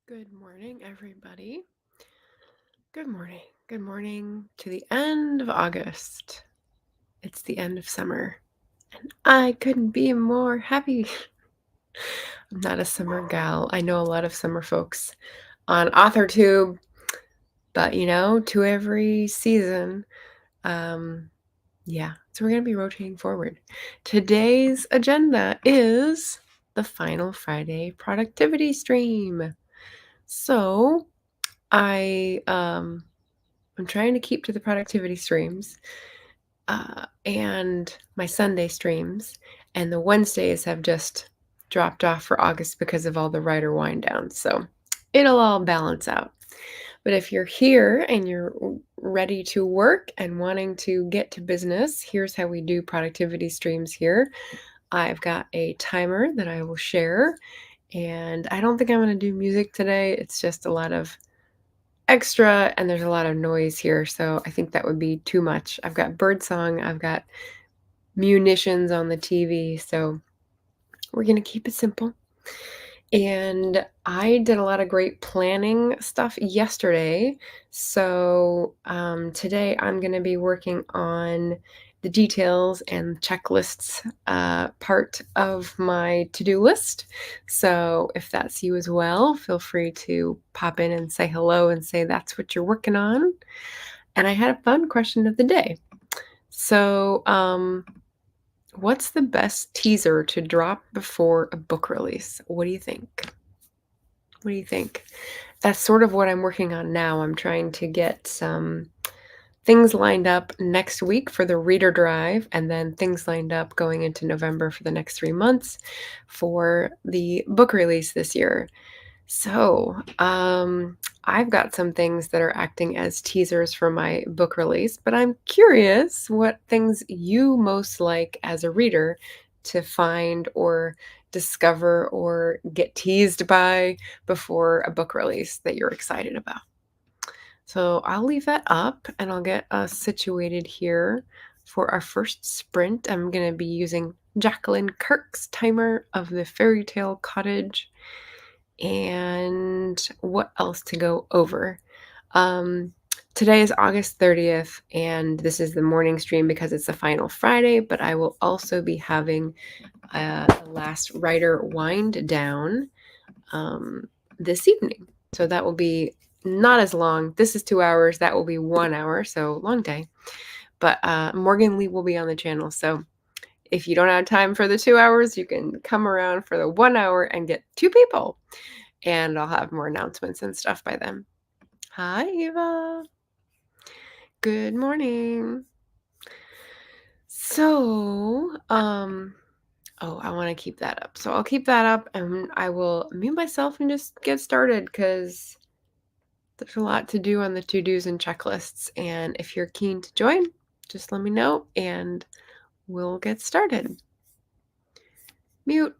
Good morning, everybody. Good morning. Good morning to the end of August. It's the end of summer, and I couldn't be more happy. I'm not a summer gal. I know a lot of summer folks on AuthorTube, but to every season. Um, yeah, so we're going to be rotating forward. Today's agenda is the final Friday productivity stream. So I'm trying to keep to the productivity streams and my Sunday streams, and the Wednesdays have just dropped off for August because of all the writer wind down. So it'll all balance out. But if you're here and you're ready to work and wanting to get to business, here's how we do productivity streams here. I've got a timer that I will share, and I don't think I'm going to do music today. It's just a lot of extra, and there's a lot of noise here, so I think that would be too much. I've got birdsong, I've got munitions on the TV, so we're going to keep it simple. And I did a lot of great planning stuff yesterday, so today I'm going to be working on the details and checklists part of my to-do list. So if that's you as well, feel free to pop in and say hello and say that's what you're working on. And I had a fun question of the day. So what's the best teaser to drop before a book release? What do you think? What do you think? That's sort of what I'm working on now. I'm trying to get some things lined up next week for the reader drive, and then things lined up going into November for the next 3 months for the book release this year. So, I've got some things that are acting as teasers for my book release, but I'm curious what things you most like as a reader to find or discover or get teased by before a book release that you're excited about. So I'll leave that up and I'll get us situated here for our first sprint. I'm going to be using Jacqueline Kirk's timer of the Fairy Tale Cottage. And what else to go over? Today is August 30th, and this is the morning stream because it's the final Friday, but I will also be having the last writer wind down this evening. So that will be not as long. This is 2 hours. That will be 1 hour, so long day. But Morgan Lee will be on the channel, so if you don't have time for the 2 hours, you can come around for the 1 hour and get 2 people. And I'll have more announcements and stuff by then. Hi, Eva. Good morning. So, I want to keep that up. So I'll keep that up and I will mute myself and just get started because there's a lot to do on the to-dos and checklists. And if you're keen to join, just let me know and we'll get started. Mute.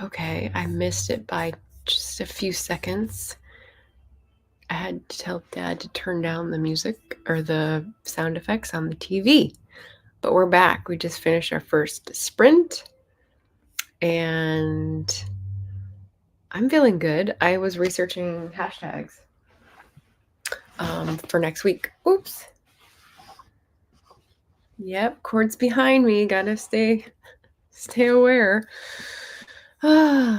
Okay, I missed it by just a few seconds. I had to tell Dad to turn down the music or the sound effects on the TV. But we're back. We just finished our first sprint and I'm feeling good. I was researching hashtags for next week. Oops. Yep, cords behind me. Gotta stay aware.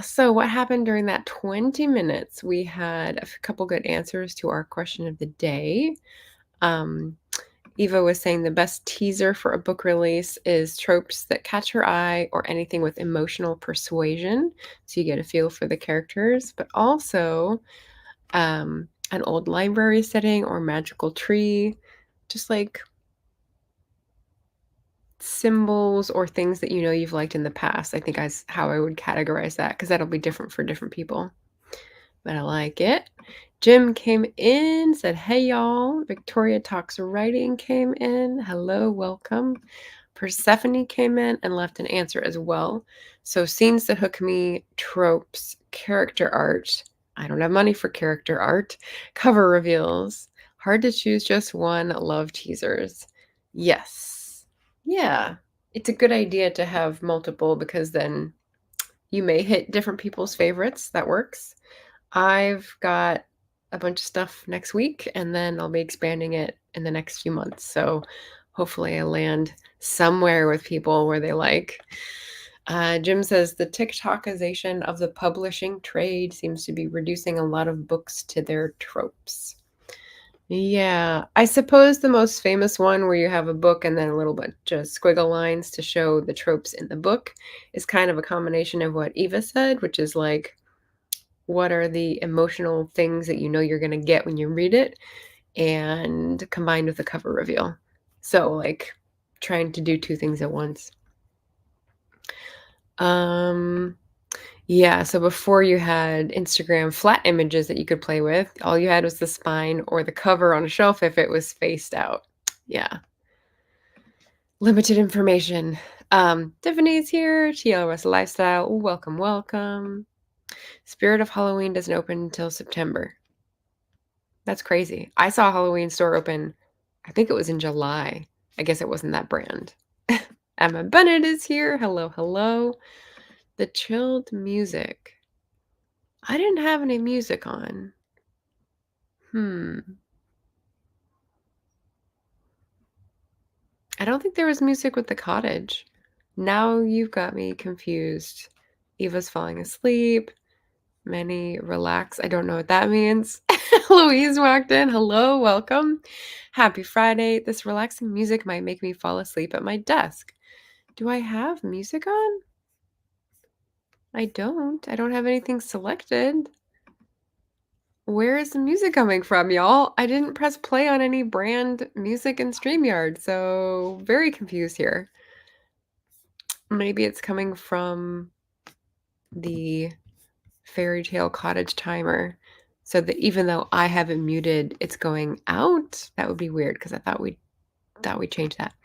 So what happened during that 20 minutes? We had a couple good answers to our question of the day. Eva was saying the best teaser for a book release is tropes that catch your eye or anything with emotional persuasion, so you get a feel for the characters, but also an old library setting or magical tree, just like symbols or things that you know you've liked in the past. I think that's how I would categorize that, because that'll be different for different people. But I like it. Jim came in, said, hey, y'all. Victoria Talks Writing came in. Hello, welcome. Persephone came in and left an answer as well. So scenes that hook me, tropes, character art. I don't have money for character art. Cover reveals. Hard to choose just one. Love teasers. Yes. Yeah. It's a good idea to have multiple, because then you may hit different people's favorites. That works. I've got a bunch of stuff next week, and then I'll be expanding it in the next few months. So hopefully I land somewhere with people where they like. Jim says the TikTokization of the publishing trade seems to be reducing a lot of books to their tropes. Yeah, I suppose the most famous one where you have a book and then a little bit just squiggle lines to show the tropes in the book is kind of a combination of what Eva said, which is like, what are the emotional things that you know you're going to get when you read it, and combined with the cover reveal. So like trying to do two things at once. Yeah, so before you had Instagram flat images that you could play with, all you had was the spine or the cover on a shelf if it was faced out. Yeah. Limited information. Tiffany's here, TLRS Lifestyle. Welcome, welcome. Spirit of Halloween doesn't open until September. That's crazy. I saw a Halloween store open, I think it was in July. I guess it wasn't that brand. Emma Bennett is here. Hello, hello. The chilled music. I didn't have any music on. I don't think there was music with the cottage. Now you've got me confused. Eva's falling asleep. Many relax. I don't know what that means. Louise walked in. Hello, welcome. Happy Friday. This relaxing music might make me fall asleep at my desk. Do I have music on? I don't. I don't have anything selected. Where is the music coming from, y'all? I didn't press play on any brand music in StreamYard, so very confused here. Maybe it's coming from the Fairy Tale Cottage timer, so that even though I have it muted, it's going out. That would be weird, because I thought we'd change that.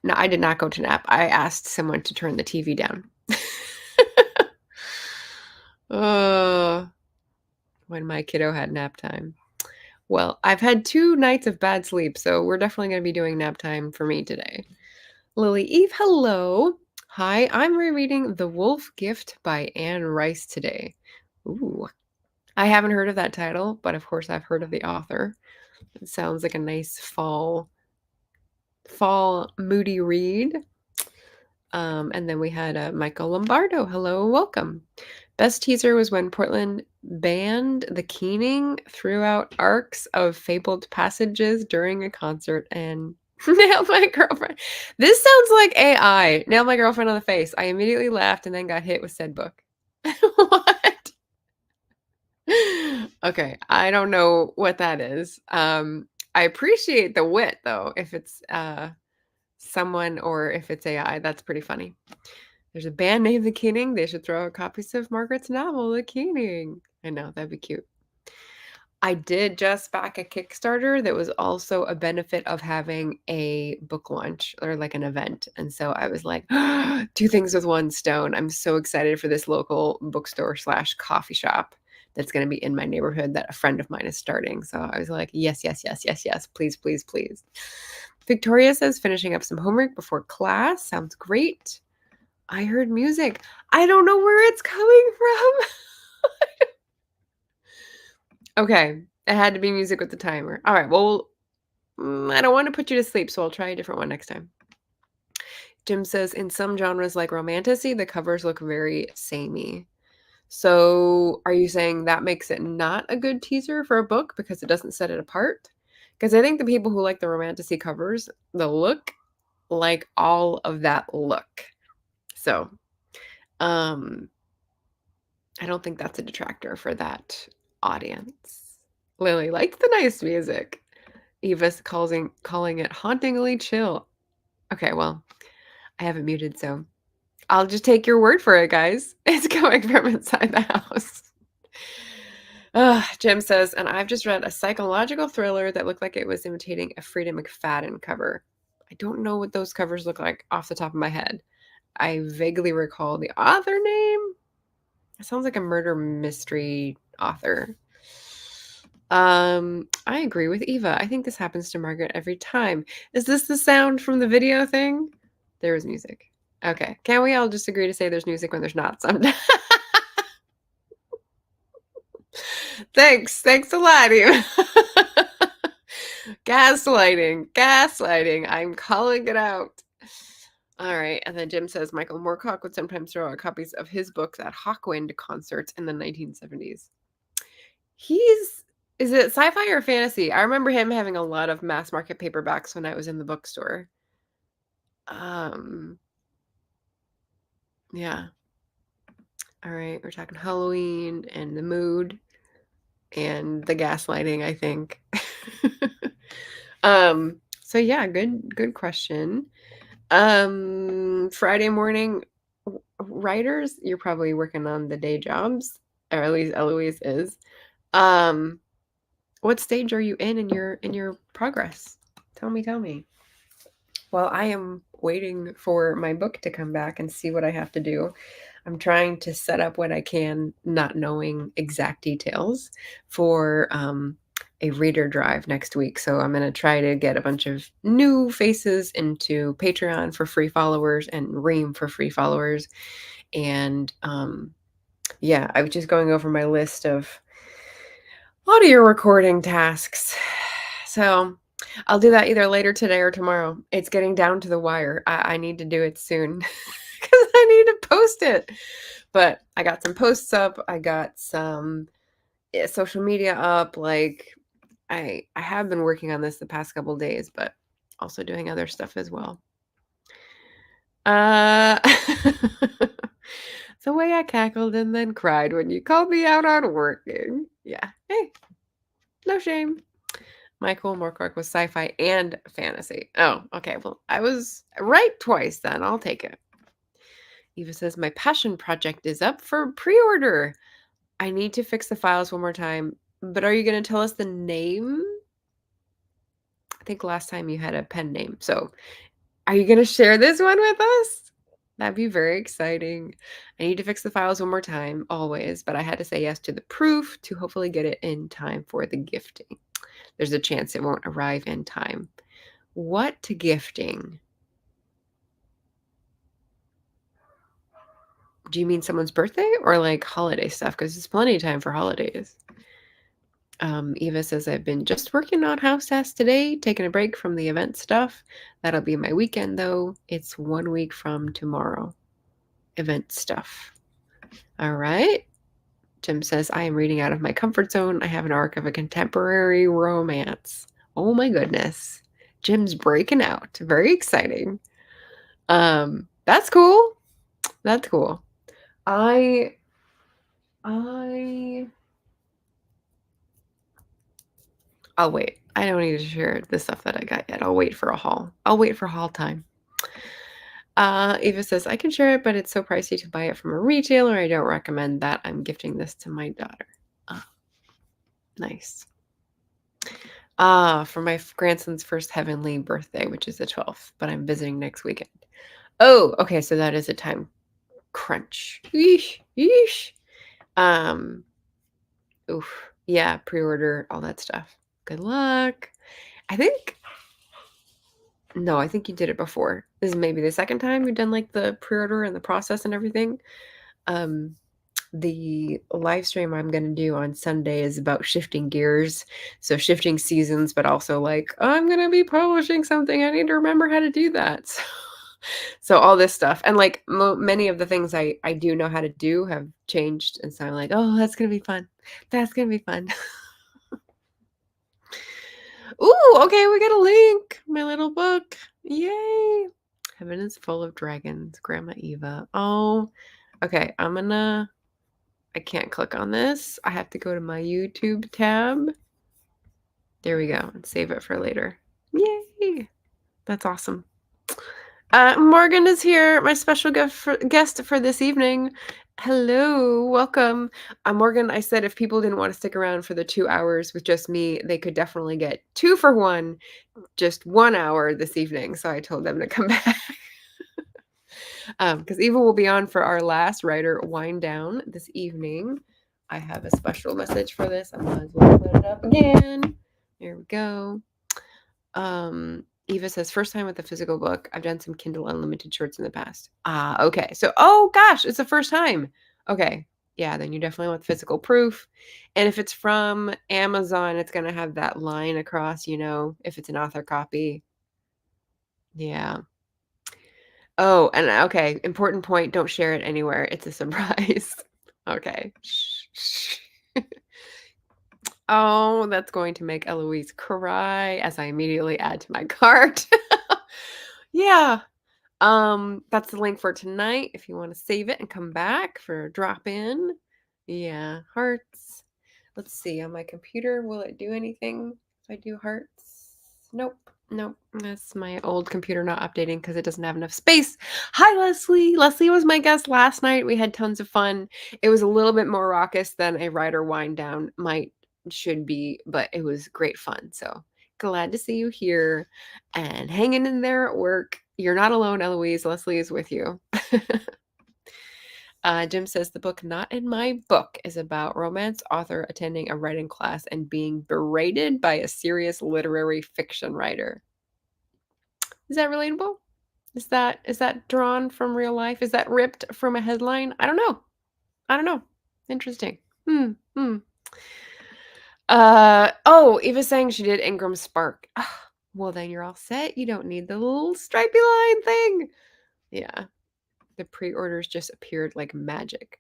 No, I did not go to nap. I asked someone to turn the TV down. When my kiddo had nap time. Well, I've had 2 nights of bad sleep, so we're definitely going to be doing nap time for me today. Lily Eve, hello. Hi, I'm rereading The Wolf Gift by Anne Rice today. Ooh. I haven't heard of that title, but of course I've heard of the author. It sounds like a nice fall moody read. And then we had Michael Lombardo. Hello, welcome. Best teaser was when Portland banned the keening throughout arcs of fabled passages during a concert and nailed my girlfriend. This sounds like AI. Nailed my girlfriend on the face. I immediately laughed and then got hit with said book. What? Okay, I don't know what that is. I appreciate the wit, though, if it's someone or if it's AI. That's pretty funny. There's a band named The Keening. They should throw out copies of Margaret's novel, The Keening. I know, that'd be cute. I did just back a Kickstarter that was also a benefit of having a book launch or like an event. And so I was like, two things with one stone. I'm so excited for this local bookstore slash coffee shop that's going to be in my neighborhood that a friend of mine is starting. So I was like, yes, yes, yes, yes, yes. Please, please, please. Victoria says finishing up some homework before class. Sounds great. I heard music. I don't know where it's coming from. Okay, it had to be music with the timer. All right, well, I don't want to put you to sleep, so I'll try a different one next time. Jim says, in some genres like romantasy, the covers look very samey. So are you saying that makes it not a good teaser for a book because it doesn't set it apart? Because I think the people who like the romantasy covers, the look, like all of that look. So, um, I don't think that's a detractor for that audience. Lily likes the nice music. Eva's calling it hauntingly chill. Okay, well, I have it muted, so I'll just take your word for it, guys. It's coming from inside the house. Jim says, and I've just read a psychological thriller that looked like it was imitating a Frida McFadden cover. I don't know what those covers look like off the top of my head. I vaguely recall the author name. It sounds like a murder mystery author. I agree with Eva. I think this happens to Margaret every time. Is this the sound from the video thing? There is music. Okay. Can we all just agree to say there's music when there's not sometimes? Thanks. Thanks a lot, Eva. Gaslighting. I'm calling it out. All right. And then Jim says Michael Moorcock would sometimes throw out copies of his books at Hawkwind concerts in the 1970s. Is it sci-fi or fantasy? I remember him having a lot of mass market paperbacks when I was in the bookstore. Yeah. All right, we're talking Halloween and the mood and the gaslighting, I think. So yeah, good question. Friday morning writers, you're probably working on the day jobs, or at least Eloise is. What stage are you in your progress? Tell me. Well, I am waiting for my book to come back and see what I have to do. I'm trying to set up what I can, not knowing exact details, for a reader drive next week. So I'm going to try to get a bunch of new faces into Patreon for free followers and Ream for free followers. And yeah, I was just going over my list of audio recording tasks. So I'll do that either later today or tomorrow. It's getting down to the wire. I need to do it soon because I need to post it. But I got some posts up. I got some social media up. Like I have been working on this the past couple days, but also doing other stuff as well. The way I cackled and then cried when you called me out on working. Yeah. Hey, no shame. Michael Moorcock was sci-fi and fantasy. Oh, okay. Well, I was right twice then. I'll take it. Eva says, my passion project is up for pre-order. I need to fix the files one more time. But are you going to tell us the name? I think last time you had a pen name. So are you going to share this one with us? That'd be very exciting. I need to fix the files one more time, always. But I had to say yes to the proof to hopefully get it in time for the gifting. There's a chance it won't arrive in time. What gifting? Do you mean someone's birthday or like holiday stuff? Because it's plenty of time for holidays. Eva says, I've been just working on house tasks today, taking a break from the event stuff. That'll be my weekend, though. It's 1 week from tomorrow. Event stuff. All right. Jim says, I am reading out of my comfort zone. I have an arc of a contemporary romance. Oh my goodness. Jim's breaking out. Very exciting. That's cool. That's cool. I'll wait. I don't need to share the stuff that I got yet. I'll wait for a haul. I'll wait for haul time. Eva says, I can share it, but it's so pricey to buy it from a retailer. I don't recommend that. I'm gifting this to my daughter. Nice. For my grandson's first heavenly birthday, which is the 12th, but I'm visiting next weekend. Oh, okay, so that is a time crunch. Yeesh, yeesh. Um, oof. Yeah, pre-order, all that stuff. Good luck. I think no, I think you did it before. This is maybe the second time you've done like the pre-order and the process and everything. Um, the live stream I'm going to do on Sunday is about shifting gears. So shifting seasons, but also like, I'm going to be publishing something. I need to remember how to do that. So all this stuff. And like many of the things I do know how to do have changed. And so I'm like, oh, that's going to be fun. That's going to be fun. Ooh, okay, we got a link. My little book. Yay. Heaven is full of dragons. Grandma Eva. Oh, okay. I can't click on this. I have to go to my YouTube tab. There we go. And save it for later. Yay. That's awesome. Morgan is here, my special guest for this evening. Hello, welcome. Morgan, I said if people didn't want to stick around for the 2 hours with just me, they could definitely get 2 for 1, just 1 hour this evening. So I told them to come back. Because Eva will be on for our last writer wind down this evening. I have a special message for this. I might as well put it up again. There we go. Eva says, first time with a physical book. I've done some Kindle Unlimited shorts in the past. Okay. So, oh gosh, it's the first time. Okay. Yeah, then you definitely want physical proof. And if it's from Amazon, it's going to have that line across, if it's an author copy. Yeah. Oh, and okay, important point, don't share it anywhere. It's a surprise. Okay. Shh. Oh, that's going to make Eloise cry as I immediately add to my cart. Yeah. That's the link for tonight if you want to save it and come back for a drop in. Yeah, hearts. Let's see, on my computer, will it do anything if I do hearts? Nope. That's my old computer not updating because it doesn't have enough space. Hi, Leslie. Leslie was my guest last night. We had tons of fun. It was a little bit more raucous than a writer wind down should be, but it was great fun. So glad to see you here and hanging in there at work. You're not alone, Eloise. Leslie is with you. Jim says the book Not in My Book is about romance author attending a writing class and being berated by a serious literary fiction writer. Is that relatable? Is that drawn from real life? Is that ripped from a headline? I don't know. Interesting. Eva's saying she did Ingram Spark. Well, then you're all set. You don't need the little stripy line thing. Yeah. The pre-orders just appeared like magic.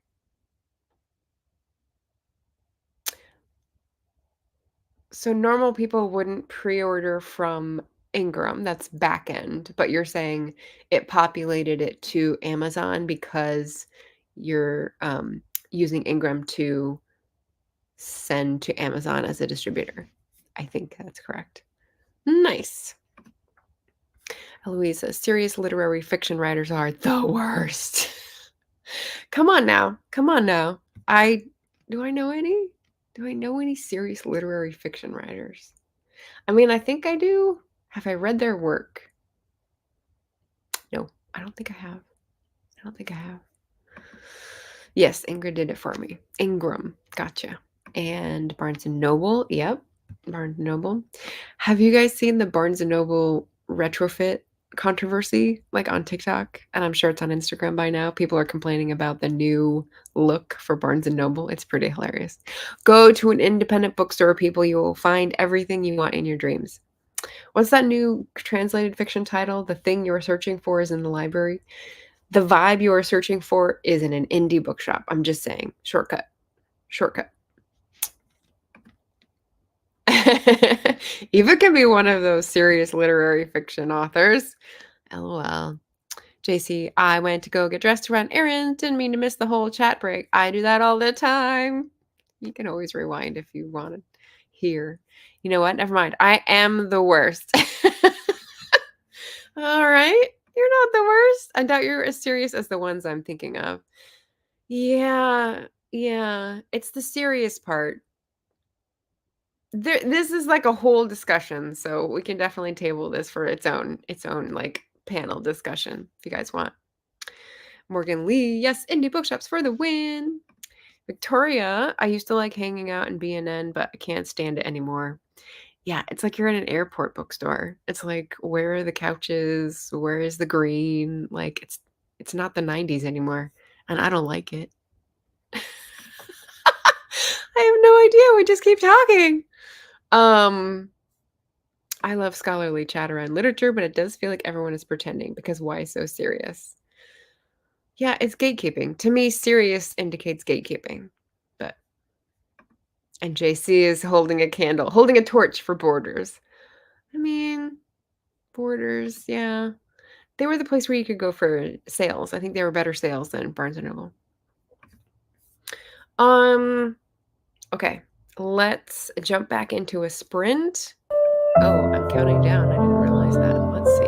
So normal people wouldn't pre-order from Ingram, that's back end, but you're saying it populated it to Amazon because you're using Ingram to send to Amazon as a distributor. I think that's correct. Nice. Eloise says, serious literary fiction writers are the worst. Come on now. Do I know any? Do I know any serious literary fiction writers? I mean, I think I do. Have I read their work? No, I don't think I have. Yes, Ingrid did it for me. Ingram. Gotcha. And Barnes & Noble. Yep. Barnes & Noble. Have you guys seen the Barnes & Noble retrofit controversy like on TikTok? And I'm sure it's on Instagram by now. People are complaining about the new look for Barnes & Noble. It's pretty hilarious. Go to an independent bookstore, people. You will find everything you want in your dreams. What's that new translated fiction title? The thing you are searching for is in the library. The vibe you are searching for is in an indie bookshop. I'm just saying. Shortcut. Eva can be one of those serious literary fiction authors. LOL. JC, I went to go get dressed to run errands. Didn't mean to miss the whole chat break. I do that all the time. You can always rewind if you want to hear. You know what? Never mind. I am the worst. All right. You're not the worst. I doubt you're as serious as the ones I'm thinking of. Yeah. It's the serious part. This is like a whole discussion, so we can definitely table this for its own like panel discussion if you guys want. Morgan Lee, yes, indie bookshops for the win. Victoria, I used to like hanging out in B&N, but I can't stand it anymore. Yeah, it's like you're in an airport bookstore. It's like, where are the couches? Where is the green? Like it's not the 90s anymore, and I don't like it. I have no idea. We just keep talking. Um, I love scholarly chat around literature, but it does feel like everyone is pretending because why so serious? Yeah, it's gatekeeping. To me, serious indicates gatekeeping. But and JC is holding a candle, holding a torch for Borders. I mean, Borders, yeah. They were the place where you could go for sales. I think they were better sales than Barnes& and Noble. Okay. Let's jump back into a sprint. Oh, I'm counting down. I didn't realize that. Let's see.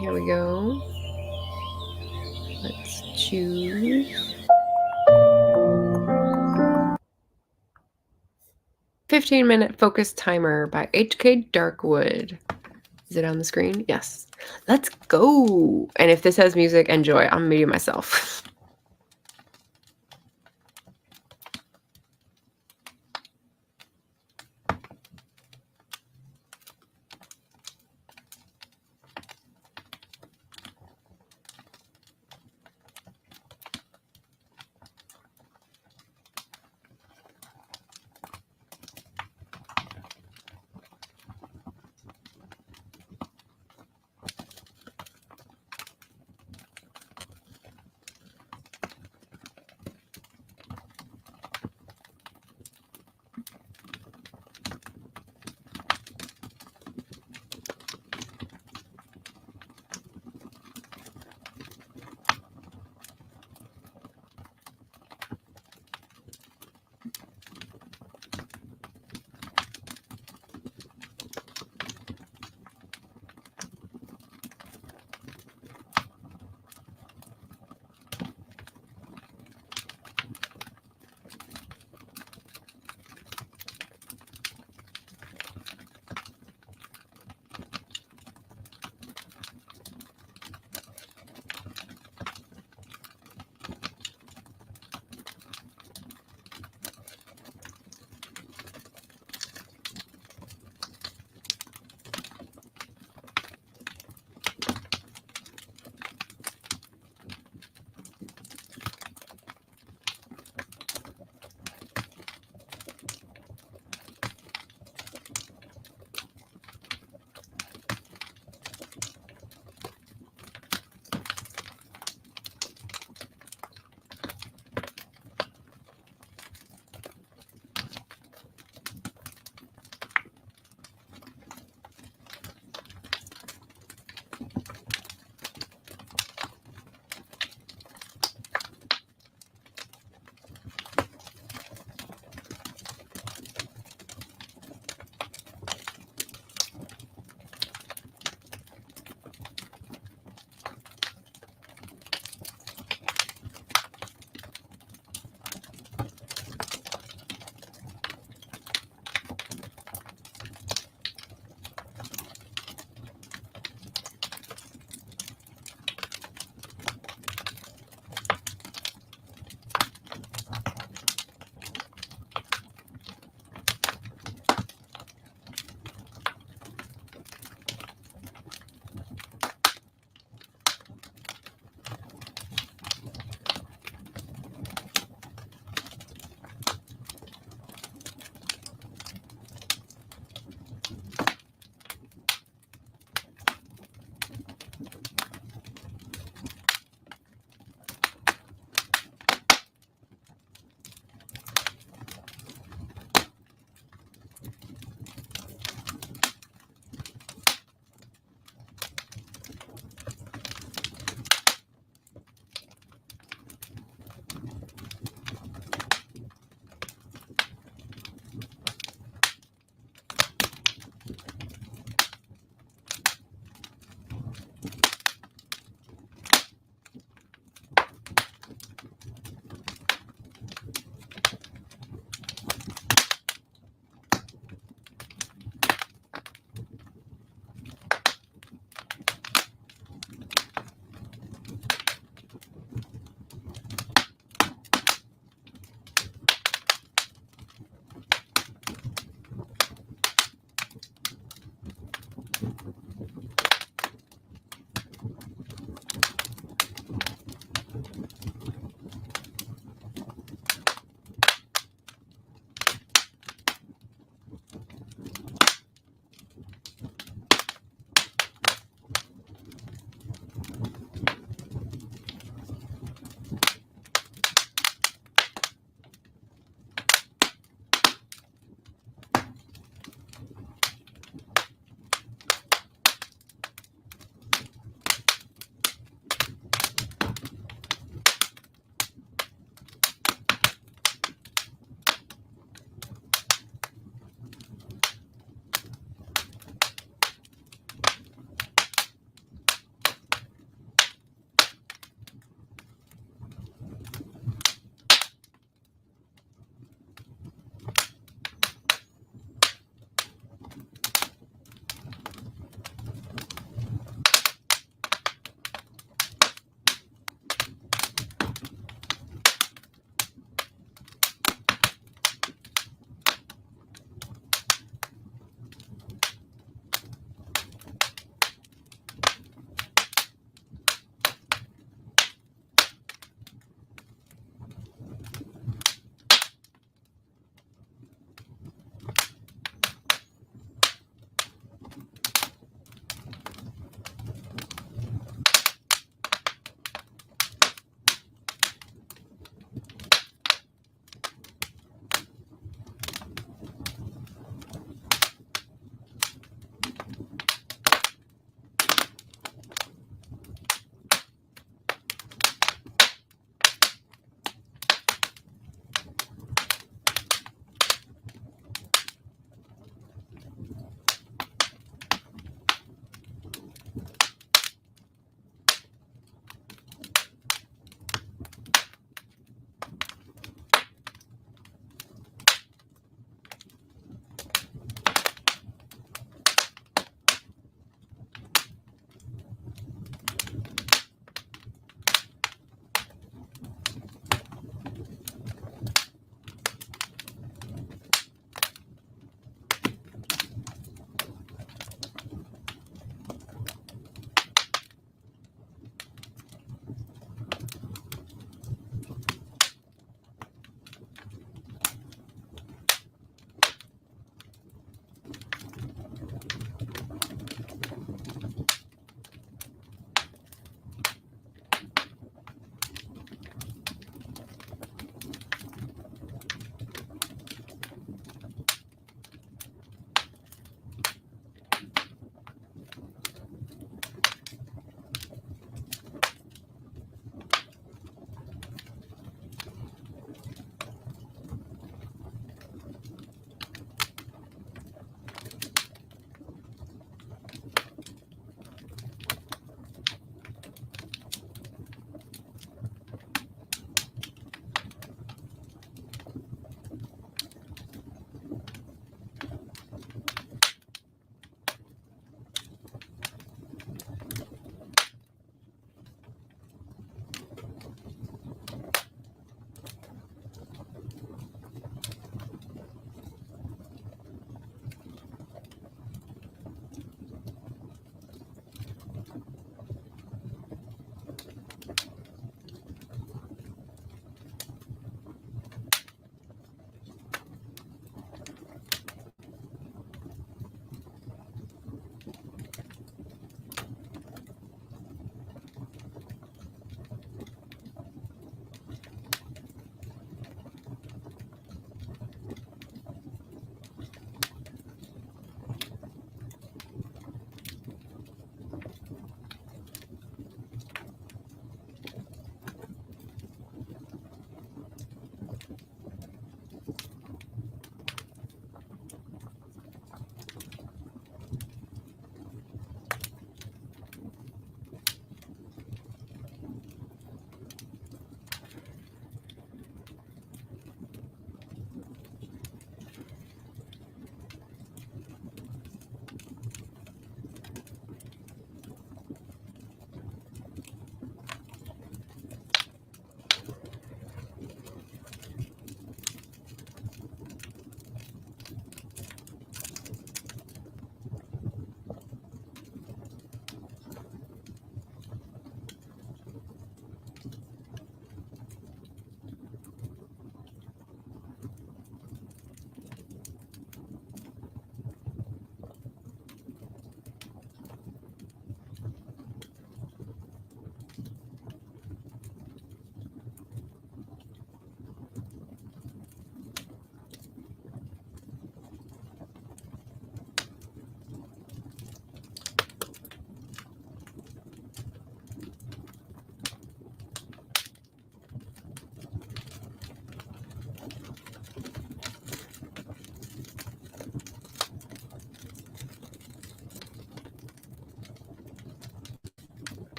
Here we go. Let's choose 15-minute focus timer by H.K. Darkwood. Is it on the screen? Yes. Let's go. And if this has music, enjoy. I'm muting myself.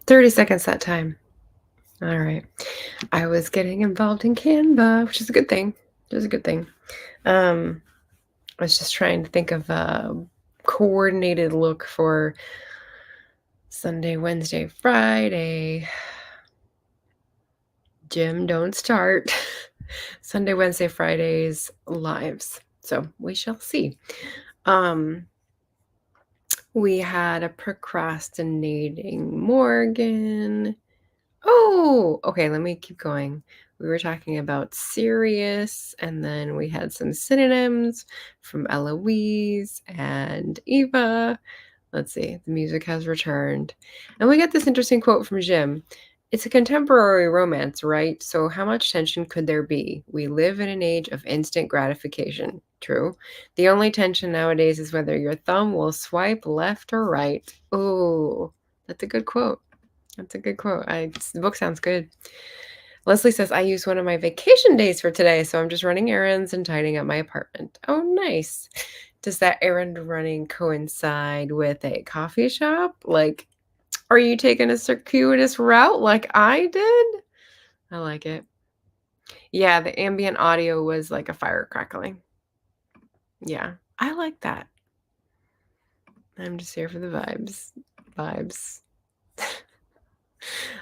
30 seconds that time. All right. I was getting involved in Canva, which is a good thing. It was a good thing. I was just trying to think of a coordinated look for Sunday, Wednesday, Friday. Jim, don't start. Sunday, Wednesday, Fridays lives. So we shall see. We had a procrastinating Morgan. Oh, okay, let me keep going. We were talking about serious, and then we had some synonyms from Eloise and Eva. Let's see, the music has returned. And we got this interesting quote from Jim. It's a contemporary romance, right? So how much tension could there be? We live in an age of instant gratification. True. The only tension nowadays is whether your thumb will swipe left or right. Oh, that's a good quote. That's a good quote. The book sounds good. Leslie says, I used one of my vacation days for today, so I'm just running errands and tidying up my apartment. Oh, nice. Does that errand running coincide with a coffee shop? Like, are you taking a circuitous route like I did? I like it. Yeah, the ambient audio was like a fire crackling. Yeah, I like that. I'm just here for the vibes. Vibes.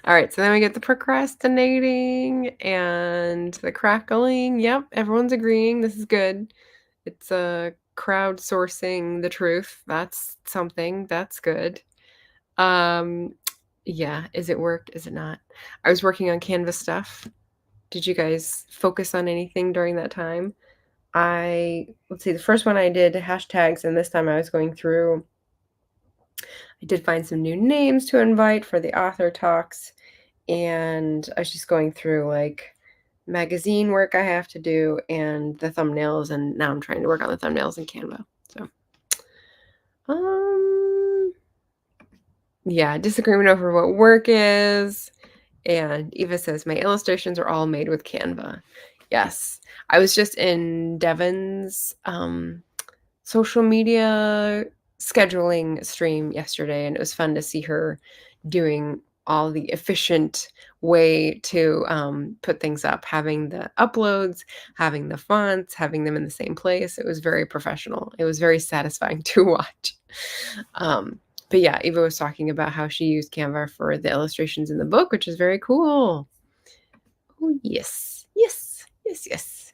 All right, so then we get the procrastinating and the crackling. Yep, everyone's agreeing. This is good. It's crowdsourcing the truth. That's something. That's good. Yeah, is it worked? Is it not? I was working on Canvas stuff. Did you guys focus on anything during that time? Let's see, the first one I did hashtags, and this time I was going through. I did find some new names to invite for the author talks, and I was just going through like magazine work I have to do and the thumbnails, and now I'm trying to work on the thumbnails in Canva. So, yeah, disagreement over what work is. And Eva says, my illustrations are all made with Canva. Yes. I was just in Devin's social media scheduling stream yesterday, and it was fun to see her doing all the efficient way to put things up, having the uploads, having the fonts, having them in the same place. It was very professional. It was very satisfying to watch. But yeah, Eva was talking about how she used Canva for the illustrations in the book, which is very cool. Oh, yes. Yes. Yes, yes.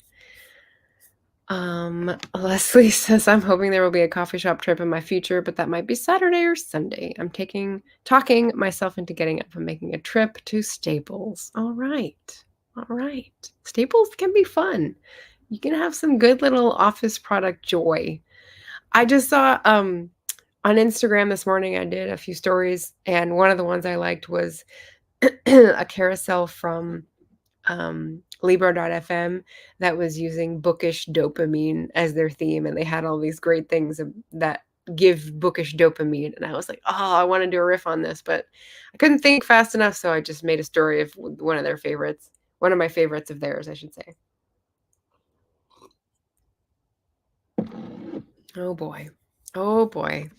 Leslie says, I'm hoping there will be a coffee shop trip in my future, but that might be Saturday or Sunday. I'm talking myself into getting up and making a trip to Staples. All right. All right. Staples can be fun. You can have some good little office product joy. I just saw on Instagram this morning, I did a few stories, and one of the ones I liked was a carousel from Libro.fm that was using bookish dopamine as their theme, and they had all these great things that give bookish dopamine, and I was like, oh, I want to do a riff on this, but I couldn't think fast enough, so I just made a story of one of their favorites, one of my favorites of theirs, I should say. Oh boy. Oh boy.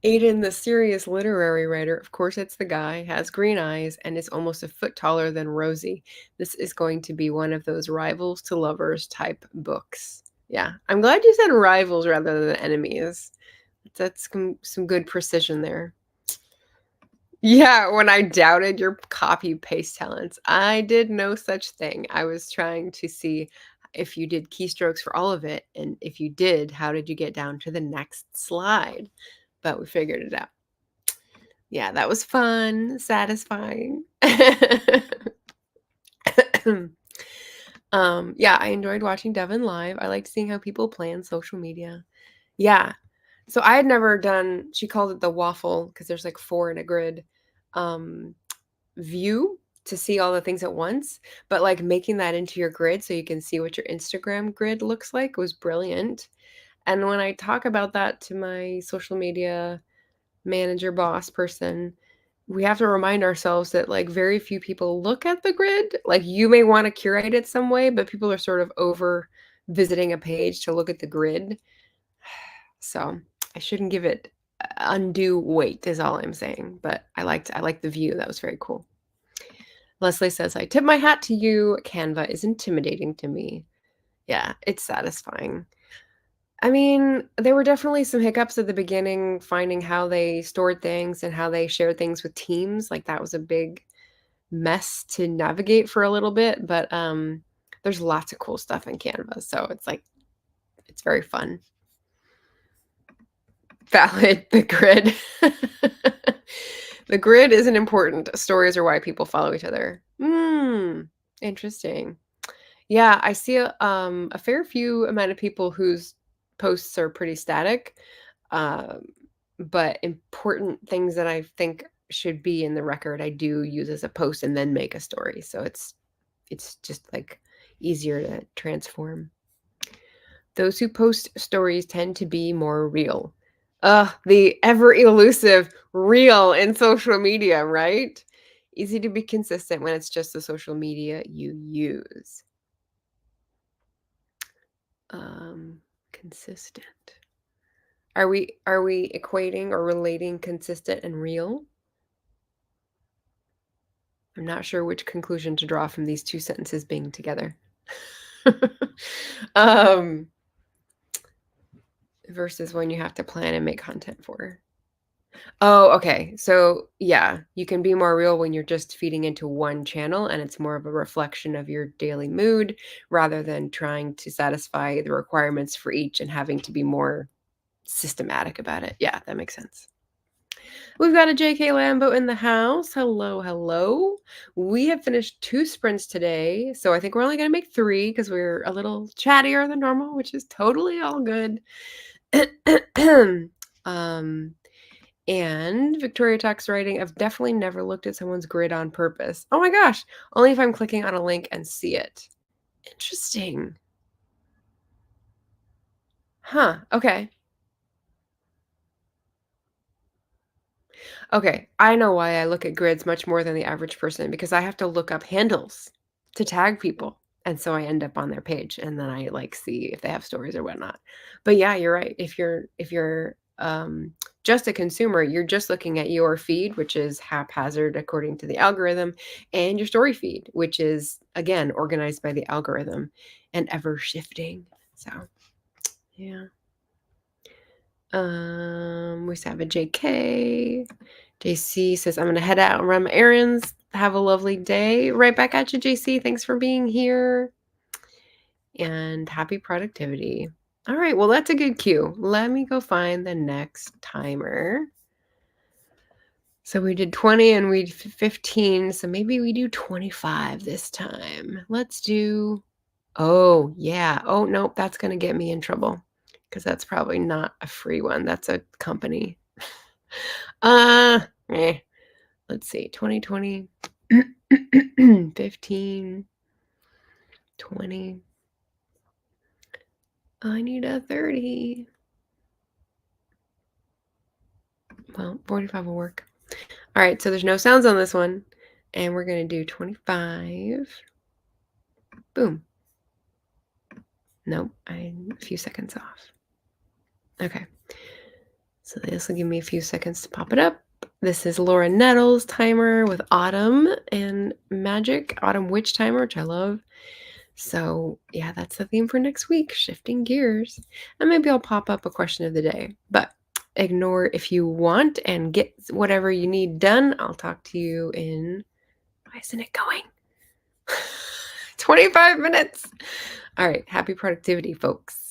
Aiden, the serious literary writer, of course it's the guy, has green eyes, and is almost a foot taller than Rosie. This is going to be one of those rivals to lovers type books. Yeah, I'm glad you said rivals rather than enemies. That's some good precision there. Yeah, when I doubted your copy paste talents, I did no such thing. I was trying to see if you did keystrokes for all of it, and if you did, how did you get down to the next slide? But we figured it out. Yeah, that was fun, satisfying. Yeah, I enjoyed watching Devin live. I liked seeing how people plan social media. Yeah. So I had never done, she called it the waffle because there's like 4 in a grid view to see all the things at once, but like making that into your grid so you can see what your Instagram grid looks like was brilliant. And when I talk about that to my social media manager, boss person, we have to remind ourselves that like very few people look at the grid. Like you may want to curate it some way, but people are sort of over visiting a page to look at the grid. So I shouldn't give it undue weight is all I'm saying, but I liked the view, that was very cool. Leslie says, "I tip my hat to you. Canva is intimidating to me." Yeah, it's satisfying. I mean, there were definitely some hiccups at the beginning, finding how they stored things and how they shared things with teams, like, that was a big mess to navigate for a little bit, but, there's lots of cool stuff in Canva, so it's, like, it's very fun. Valid, the grid. The grid isn't important, stories are why people follow each other. Interesting. Yeah, I see a fair few amount of people whose posts are pretty static, um, but important things that I think should be in the record, I do use as a post and then make a story. So it's just like easier to transform. Those who post stories tend to be more real. The ever elusive real in social media, right? Easy to be consistent when it's just the social media you use. Consistent. Are we equating or relating consistent and real? I'm not sure which conclusion to draw from these two sentences being together. Um, versus when you have to plan and make content for. Oh, okay. So, yeah, you can be more real when you're just feeding into one channel and it's more of a reflection of your daily mood rather than trying to satisfy the requirements for each and having to be more systematic about it. Yeah, that makes sense. We've got a JK Lambo in the house. Hello, hello. We have finished 2 sprints today, so I think we're only gonna make 3 because 'cause we're a little chattier than normal, which is totally all good. Um, and Victoria Talks writing, "I've definitely never looked at someone's grid on purpose." Oh my gosh, only if I'm clicking on a link and see it. Interesting. Huh, okay. Okay, I know why I look at grids much more than the average person because I have to look up handles to tag people. And so I end up on their page and then I like see if they have stories or whatnot. But yeah, you're right. If you're just a consumer, you're just looking at your feed, which is haphazard according to the algorithm, and your story feed, which is again organized by the algorithm and ever shifting. So yeah. We just have a JK. JC says, "I'm gonna head out and run my errands. Have a lovely day." Right back at you, JC. Thanks for being here. And happy productivity. All right, well, that's a good cue. Let me go find the next timer. So we did 20 and we did 15, so maybe we do 25 this time. Let's do, oh, yeah. Oh, nope, that's gonna get me in trouble because that's probably not a free one. That's a company. Uh, eh. Let's see, 2020, 15, 20. I need a 30. Well, 45 will work. All right, so there's no sounds on this one. And we're going to do 25. Boom. Nope, I'm a few seconds off. Okay. So this will give me a few seconds to pop it up. This is Laura Nettles timer with Autumn and Magic, Autumn Witch timer, which I love. So yeah, that's the theme for next week, shifting gears. And maybe I'll pop up a question of the day, but ignore if you want and get whatever you need done. I'll talk to you in, why isn't it going? 25 minutes. All right. Happy productivity, folks.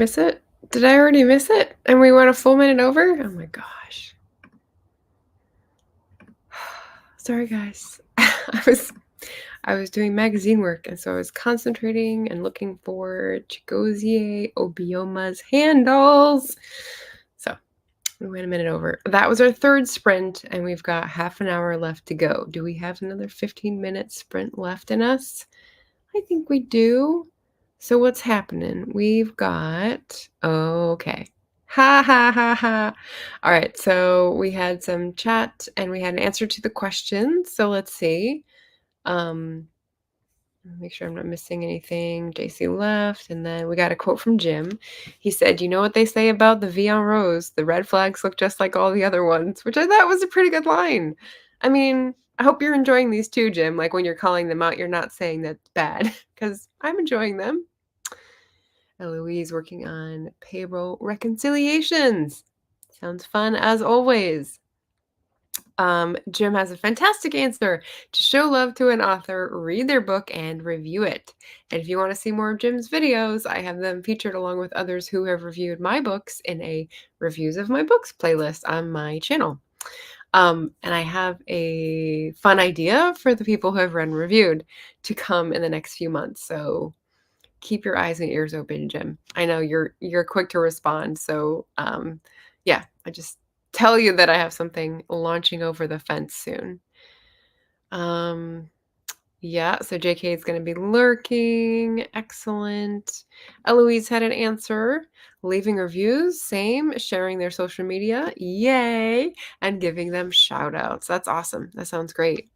miss it? Did I already miss it? And we went a full minute over? Oh my gosh. Sorry, guys. I was doing magazine work, and so I was concentrating and looking for Chigozie Obioma's handles. So we went a minute over. That was our third sprint, and we've got half an hour left to go. Do we have another 15-minute sprint left in us? I think we do. So what's happening? We've got, okay. Ha ha ha ha. All right, so we had some chat and we had an answer to the questions. So let's see. Make sure I'm not missing anything. JC left, and then we got a quote from Jim. He said, "You know what they say about the V on Rose? The red flags look just like all the other ones," which I thought was a pretty good line. I mean, I hope you're enjoying these too, Jim. Like when you're calling them out, you're not saying that's bad because I'm enjoying them. Eloise working on payroll reconciliations. Sounds fun as always. Jim has a fantastic answer. To show love to an author, read their book and review it. And if you want to see more of Jim's videos, I have them featured along with others who have reviewed my books in a Reviews of My Books playlist on my channel. And I have a fun idea for the people who have read and reviewed to come in the next few months. So keep your eyes and ears open, Jim. I know you're quick to respond. So yeah, I just tell you that I have something launching over the fence soon. Yeah, so JK is going to be lurking. Excellent. Eloise had an answer. Leaving reviews, same. Sharing their social media, yay. And giving them shout outs. That's awesome. That sounds great.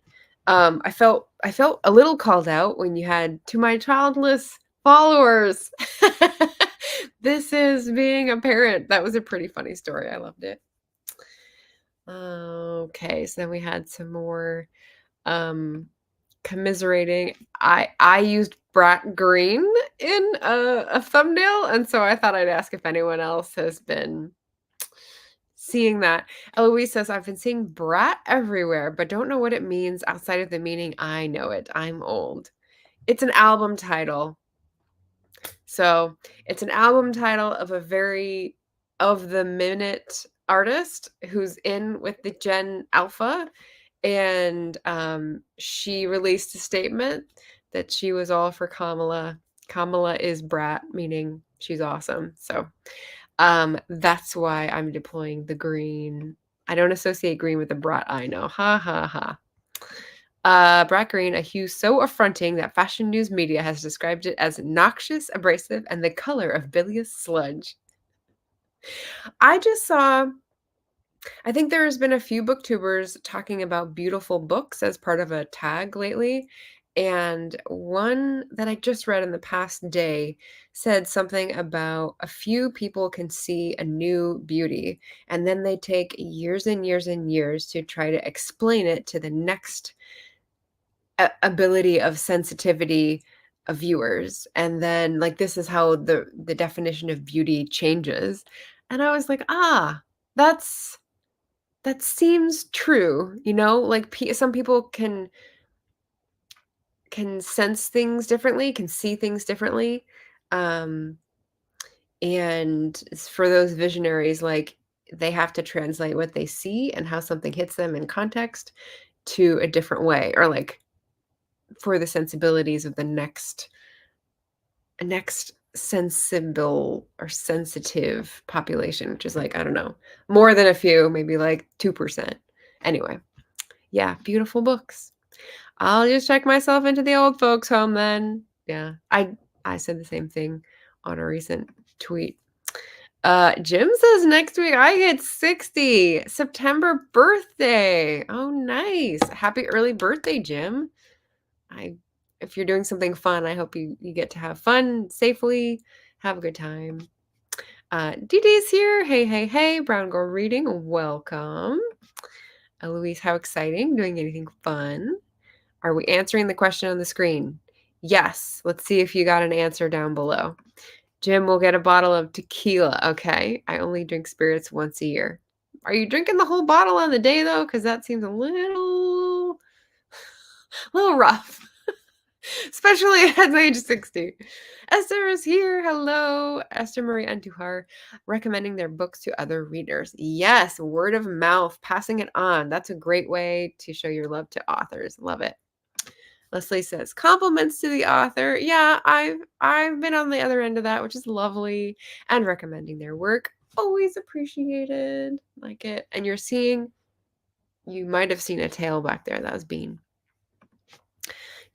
I felt a little called out when you had "to my childless followers." This is being a parent. That was a pretty funny story. I loved it. Okay, so then we had some more commiserating. I used Brat Green in a thumbnail, and so I thought I'd ask if anyone else has been seeing that. Eloise says, "I've been seeing brat everywhere, but don't know what it means outside of the meaning I know it. I'm old." It's an album title. So it's an album title of a very of the minute artist who's in with the Gen Alpha. And she released a statement that she was all for Kamala. Kamala is brat, meaning she's awesome. So that's why I'm deploying the green. I don't associate green with the brat I know. Ha ha ha. Brat green, a hue so affronting that fashion news media has described it as noxious, abrasive, and the color of bilious sludge. I just saw, I think there has been a few booktubers talking about beautiful books as part of a tag lately. And one that I just read in the past day said something about a few people can see a new beauty, and then they take years and years and years to try to explain it to the next ability of sensitivity of viewers. And then like this is how the definition of beauty changes. And I was like, that seems true, like some people can sense things differently, can see things differently. And for those visionaries, like they have to translate what they see and how something hits them in context to a different way, or like for the sensibilities of the next sensible or sensitive population, which is like, I don't know, more than a few, maybe like 2%. Anyway, yeah, beautiful books. I'll just check myself into the old folks home then. Yeah, I said the same thing on a recent tweet. Jim says next week I get 60. September birthday. Oh, nice. Happy early birthday, Jim. If you're doing something fun, I hope you get to have fun safely. Have a good time. Dee Dee's here. Hey, hey, hey. Brown Girl Reading. Welcome. Eloise, how exciting. Doing anything fun? Are we answering the question on the screen? Yes. Let's see if you got an answer down below. Jim will get a bottle of tequila. Okay. I only drink spirits once a year. Are you drinking the whole bottle on the day, though? Because that seems a little rough. Especially at age 60. Esther is here. Hello. Esther Marie Andujar, recommending their books to other readers. Yes, word of mouth, passing it on. That's a great way to show your love to authors. Love it. Leslie says, compliments to the author. Yeah, I've been on the other end of that, which is lovely. And recommending their work. Always appreciated. Like it. And you might have seen a tail back there. That was Bean.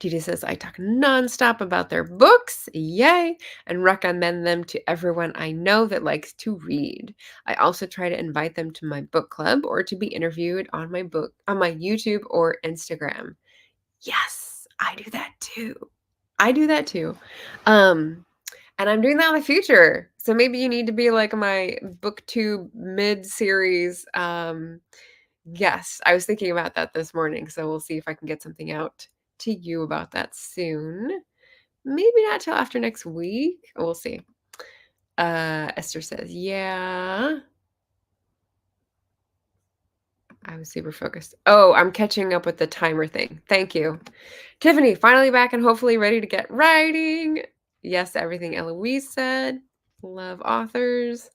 Didi says, I talk nonstop about their books, yay, and recommend them to everyone I know that likes to read. I also try to invite them to my book club or to be interviewed on my YouTube or Instagram. Yes, I do that too. I do that too. And I'm doing that in the future. So maybe you need to be like my Booktube mid-series guest. I was thinking about that this morning, so we'll see if I can get something out to you about that soon. Maybe not till after next week. We'll see. Esther says, yeah. I was super focused. Oh, I'm catching up with the timer thing. Thank you. Tiffany, finally back and hopefully ready to get writing. Yes to everything Eloise said. Love authors.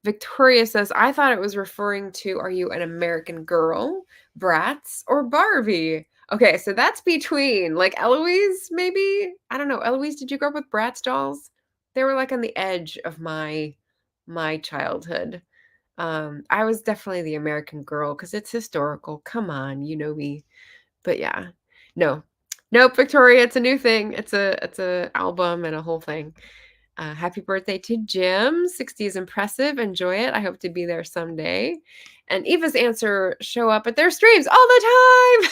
Victoria says, I thought it was referring to, are you an American Girl, Bratz, or Barbie? Okay, so that's between, like Eloise, maybe? I don't know. Eloise, did you grow up with Bratz dolls? They were like on the edge of my childhood. I was definitely the American Girl because it's historical. Come on, you know me. But yeah, no. Nope, Victoria, it's a new thing. It's a album and a whole thing. Happy birthday to Jim. 60 is impressive. Enjoy it. I hope to be there someday. And Eva's answer, show up at their streams all the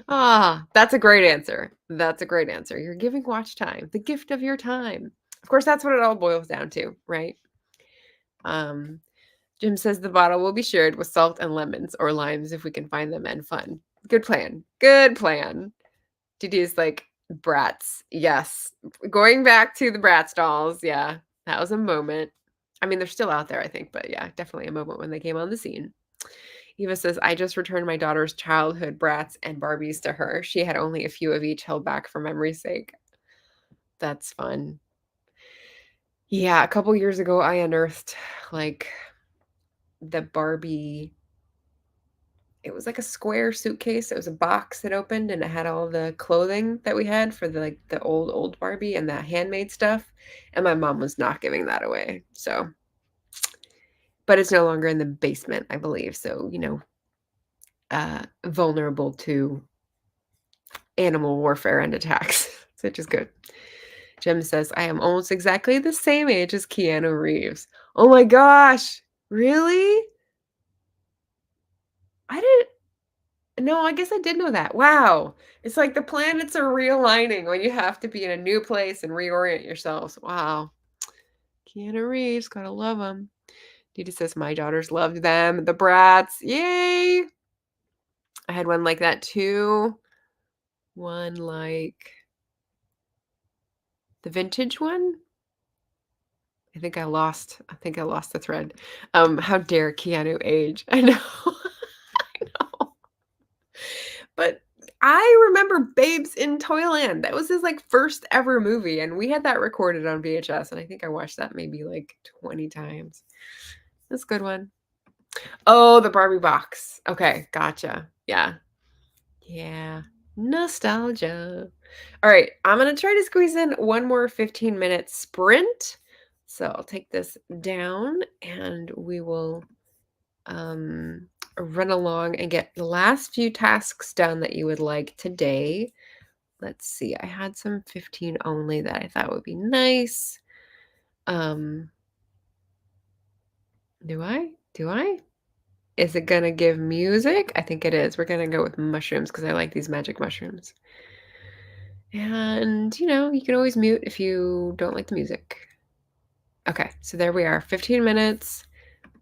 time. That's a great answer. That's a great answer. You're giving watch time, the gift of your time. Of course, that's what it all boils down to, right? Jim says the bottle will be shared with salt and lemons or limes if we can find them and fun. Good plan. Good plan. Didi's like, Bratz. Yes. Going back to the Bratz dolls. Yeah. That was a moment. I mean, they're still out there, I think, but yeah, definitely a moment when they came on the scene. Eva says, I just returned my daughter's childhood Bratz and Barbies to her. She had only a few of each held back for memory's sake. That's fun. Yeah, a couple years ago, I unearthed like the Barbie. It was like a square suitcase. It was a box that opened and it had all the clothing that we had for the old Barbie and that handmade stuff. And my mom was not giving that away. So, but it's no longer in the basement, I believe. So, vulnerable to animal warfare and attacks, which is good. Jem says, I am almost exactly the same age as Keanu Reeves. Oh my gosh. Really? I didn't. No, I guess I did know that. Wow. It's like the planets are realigning when you have to be in a new place and reorient yourselves. Wow. Keanu Reeves, gotta love him. Dita says, my daughters loved them. The Brats. Yay. I had one like that too. One like the vintage one. I think I lost the thread. How dare Keanu age? I know. I know. But I remember Babes in Toyland. That was his like first ever movie, and we had that recorded on VHS, and I think I watched that maybe like 20 times. That's a good one. Oh, the Barbie box. Okay, gotcha. Yeah. Yeah. Nostalgia. All right, I'm gonna try to squeeze in one more 15-minute sprint. So I'll take this down and we will run along and get the last few tasks done that you would like today. Let's see. I had some 15 only that I thought would be nice. Do I? Is it gonna give music? I think it is. We're gonna go with mushrooms because I like these magic mushrooms. And, you can always mute if you don't like the music. Okay, so there we are. 15 minutes.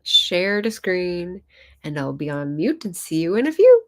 Share the screen, and I'll be on mute and see you in a few.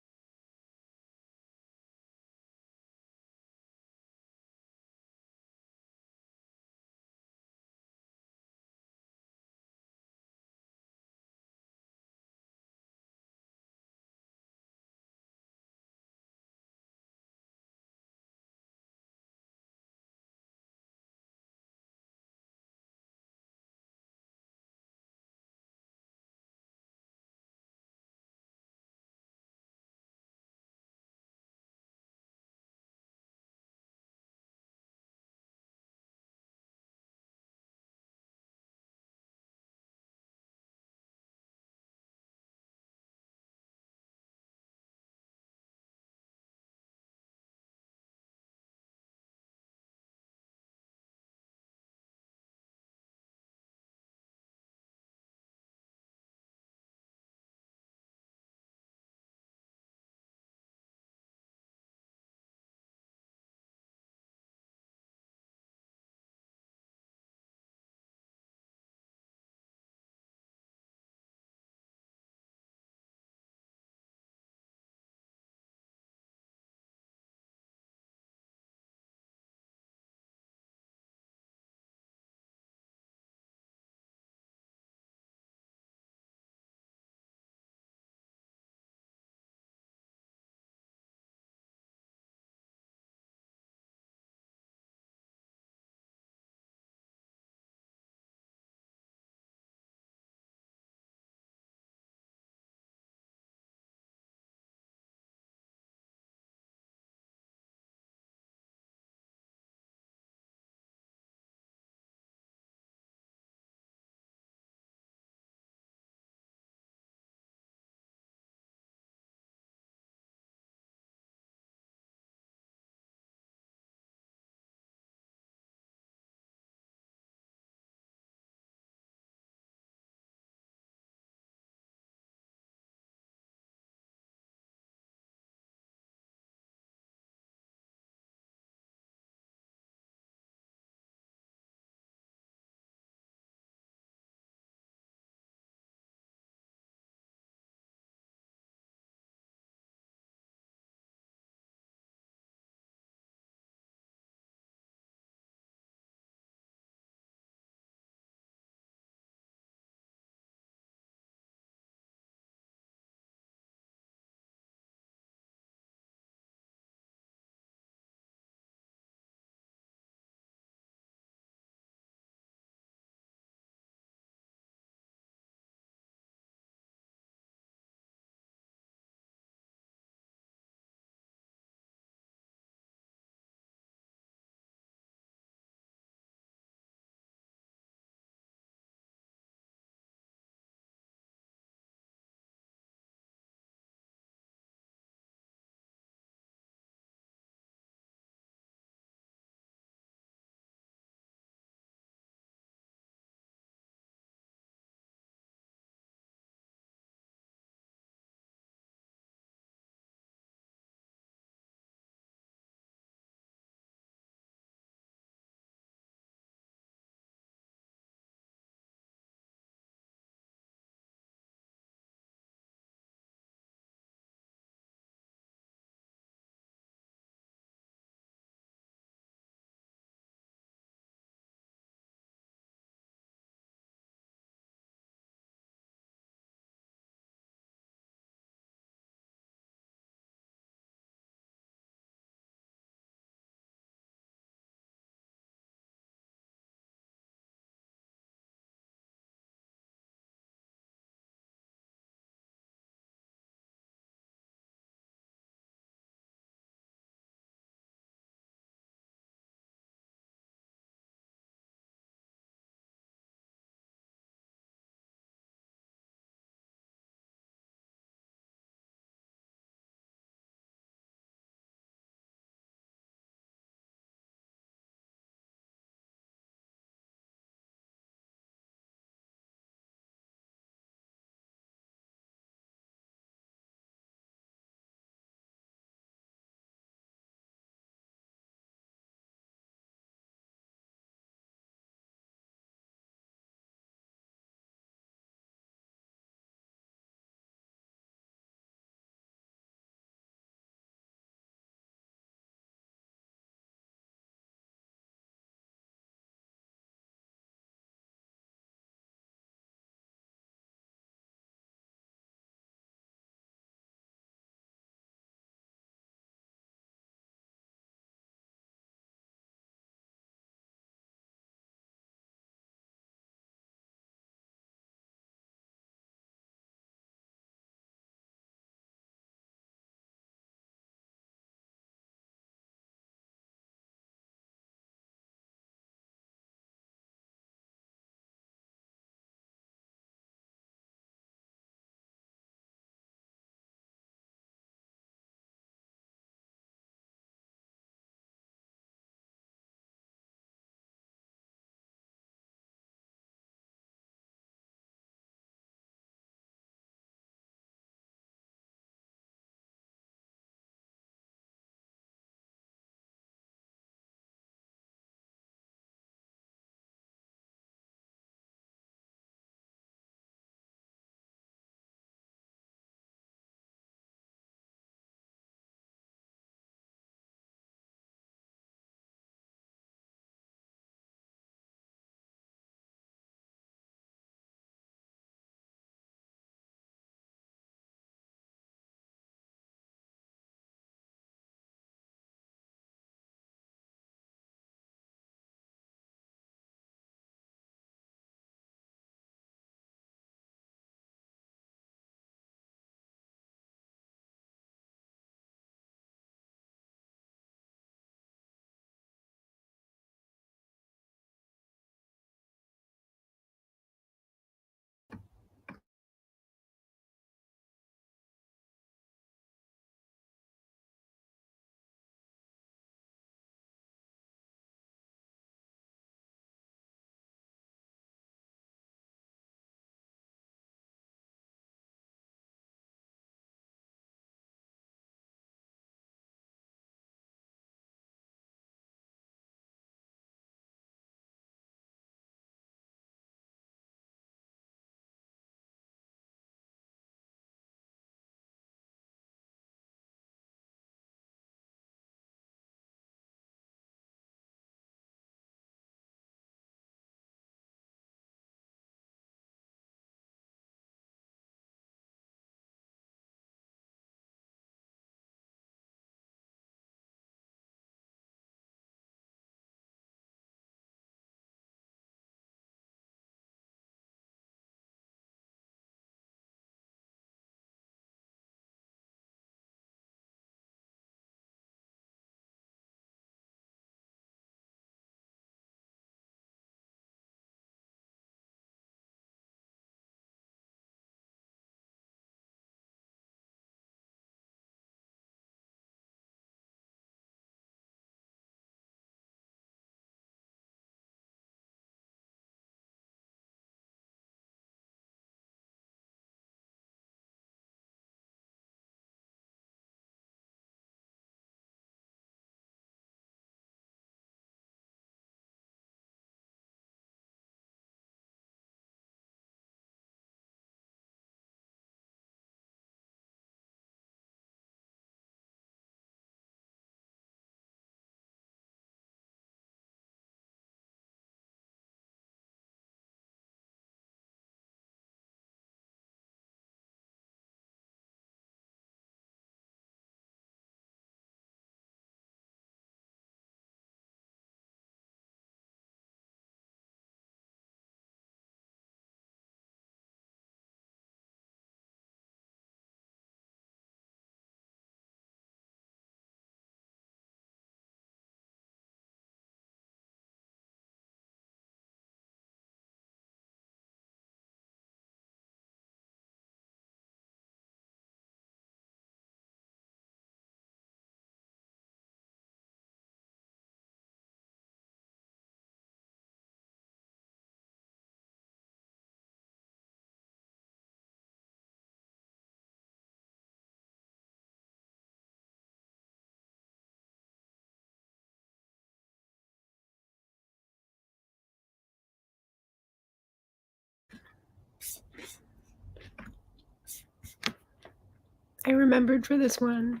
I remembered for this one.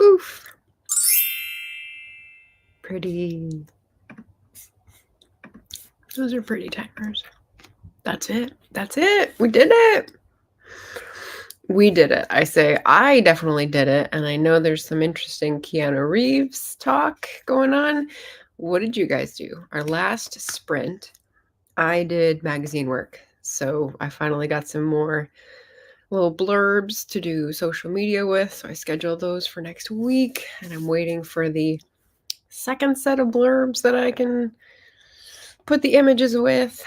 Oof. Pretty. Those are pretty timers. That's it. That's it. We did it. We did it. I say I definitely did it. And I know there's some interesting Keanu Reeves talk going on. What did you guys do? Our last sprint, I did magazine work. So I finally got some more little blurbs to do social media with. So I scheduled those for next week. And I'm waiting for the second set of blurbs that I can put the images with.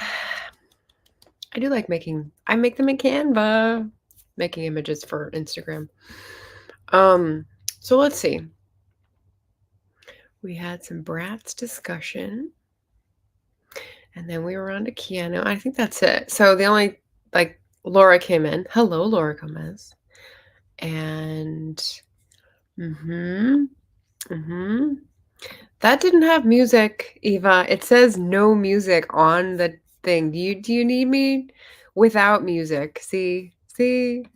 I do like I make them in Canva, making images for Instagram. So let's see. We had some Bratz discussion. And then we were on to Keanu. I think that's it. So the only, Laura came in. Hello, Laura Gomez. And, that didn't have music, Eva. It says no music on the thing. Do you need me without music? See? We did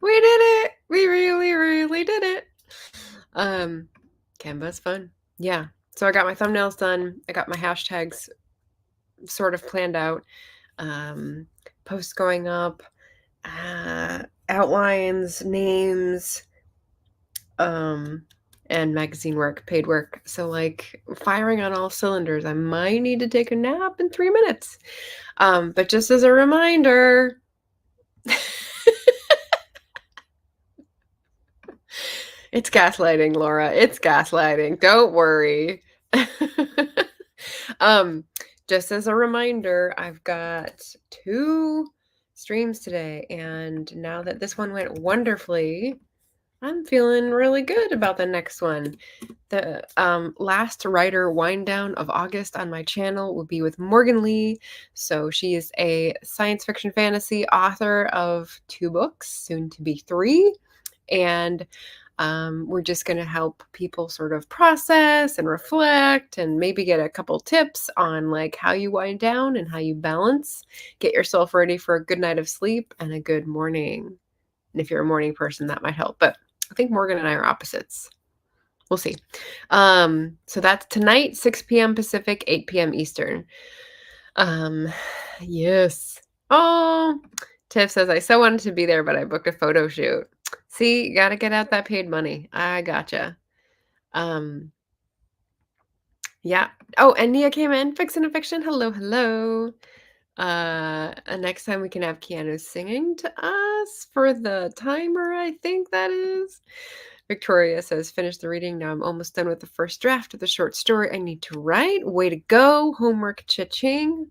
it. We really, really did it. Canva's fun. Yeah. So I got my thumbnails done. I got my hashtags sort of planned out. Posts going up, outlines, names, and magazine work, paid work. So firing on all cylinders. I might need to take a nap in 3 minutes. But just as a reminder, it's gaslighting, Laura. It's gaslighting. Don't worry. Just as a reminder, I've got 2 streams today, and now that this one went wonderfully, I'm feeling really good about the next one. The last writer wind down of August on my channel will be with Morgan Lee. So she is a science fiction fantasy author of 2 books, soon to be 3. And we're just going to help people sort of process and reflect and maybe get a couple tips on how you wind down and how you balance, get yourself ready for a good night of sleep and a good morning. And if you're a morning person, that might help. But I think Morgan and I are opposites. We'll see. So that's tonight, 6 p.m. Pacific, 8 p.m. Eastern. Yes. Oh, Tiff says, I so wanted to be there, but I booked a photo shoot. See, you got to get out that paid money. I gotcha. Yeah. Oh, and Nia came in. Fiction and Fiction. Hello, hello. Next time we can have Keanu singing to us for the timer, I think that is. Victoria says, finish the reading. Now I'm almost done with the first draft of the short story I need to write. Way to go. Homework cha-ching.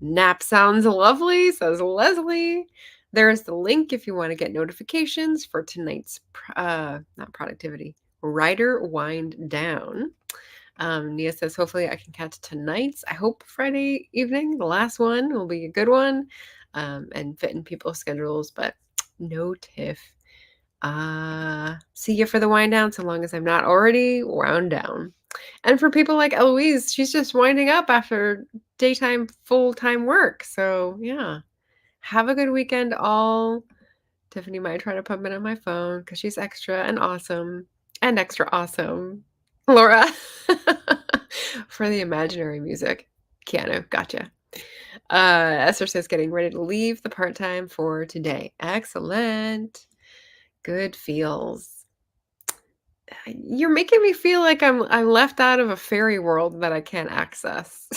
Nap sounds lovely, says Leslie. There's the link if you want to get notifications for tonight's, not productivity, writer wind down. Nia says, hopefully I can catch tonight's. I hope Friday evening, the last one, will be a good one and fit in people's schedules, but no tiff. See you for the wind down so long as I'm not already wound down. And for people like Eloise, she's just winding up after daytime, full-time work. So yeah, have a good weekend all. Tiffany might try to put it on my phone because she's extra and awesome and extra awesome. Laura, for the imaginary music. Keanu, gotcha. Esther says, getting ready to leave the part-time for today. Excellent. Good feels. You're making me feel like I'm left out of a fairy world that I can't access.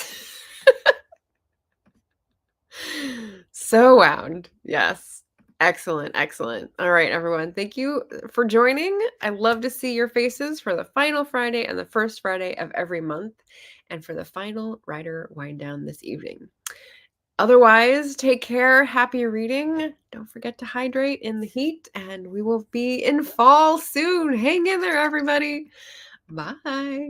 So wound. Yes. Excellent. Excellent. All right, everyone. Thank you for joining. I love to see your faces for the final Friday and the first Friday of every month and for the final writer wind down this evening. Otherwise, take care. Happy reading. Don't forget to hydrate in the heat, and we will be in fall soon. Hang in there, everybody. Bye.